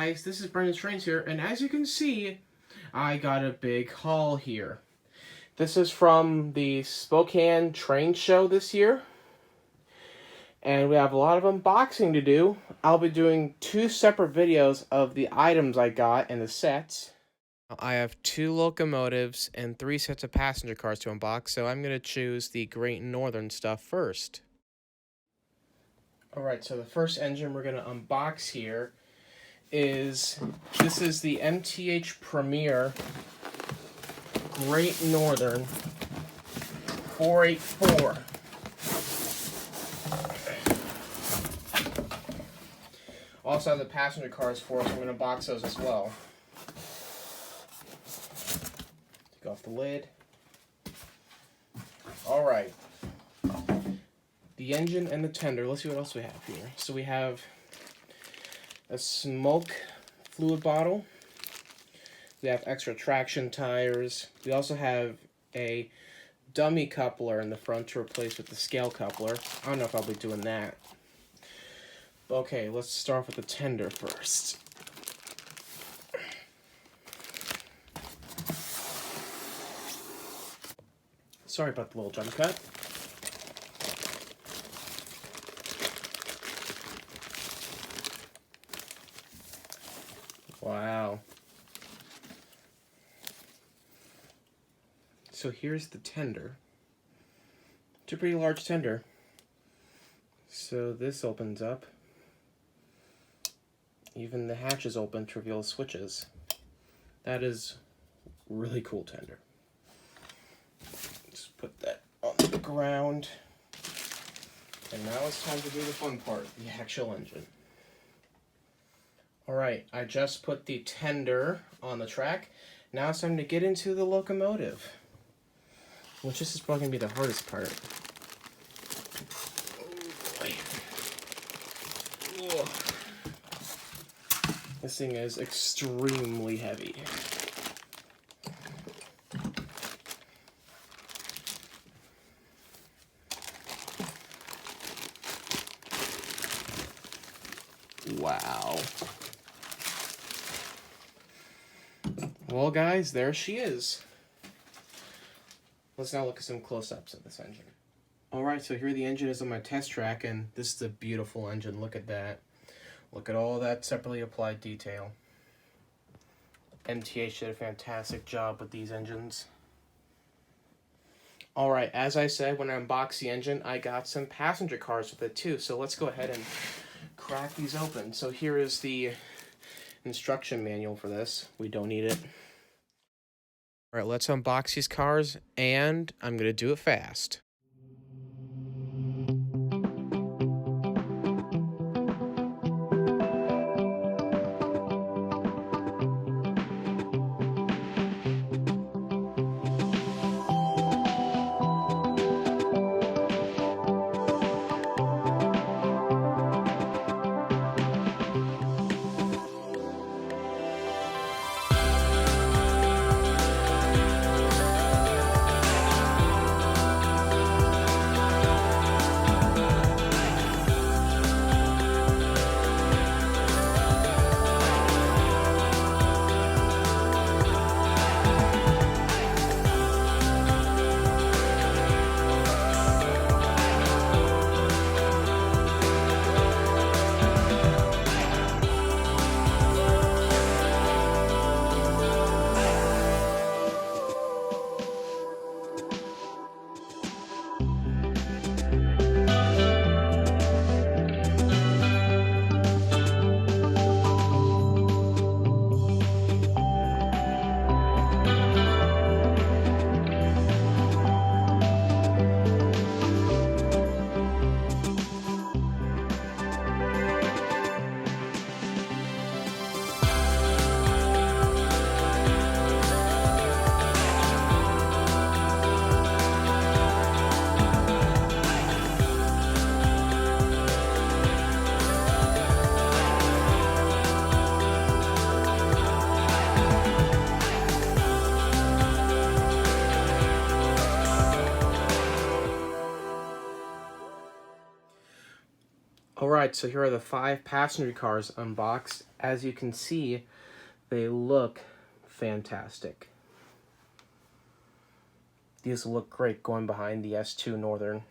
guys, this is Brendan's Trains here, and as you can see, I got a big haul here. This is from the Spokane train show this year, and we have a lot of unboxing to do. I'll be doing 2 separate videos of the items I got and the sets. I have 2 locomotives and 3 sets of passenger cars to unbox, so I'm going to choose the Great Northern stuff first. Alright, so the first engine we're going to unbox here is the MTH Premier Great Northern 484. Also have the passenger cars for us. I'm going to box those as well. Take off the lid. Alright. The engine and the tender. Let's see what else we have here. So we have a smoke fluid bottle. We have extra traction tires. We also have a dummy coupler in the front to replace with the scale coupler. I don't know if I'll be doing that. Okay, let's start off with the tender first. Sorry about the little jump cut. Wow. So here's the tender. It's a pretty large tender. So this opens up. Even the hatch is open to reveal switches. That is really cool tender. Just put that on the ground. And now it's time to do the fun part, the actual engine. Alright, I just put the tender on the track. Now it's time to get into the locomotive. Which this is probably going to be the hardest part. Oh boy. Whoa. This thing is extremely heavy. Wow. Well, guys, there she is. Let's now look at some close-ups of this engine. Alright, so here the engine is on my test track, and this is a beautiful engine. Look at that. Look at all that separately applied detail. MTH did a fantastic job with these engines. Alright, as I said, when I unboxed the engine, I got some passenger cars with it too. So let's go ahead and crack these open. So here is the instruction manual for this. We don't need it. Alright, let's unbox these cars, and I'm going to do it fast. Alright, so here are the 5 passenger cars unboxed, As you can see, they look fantastic. These look great going behind the S2 Northern.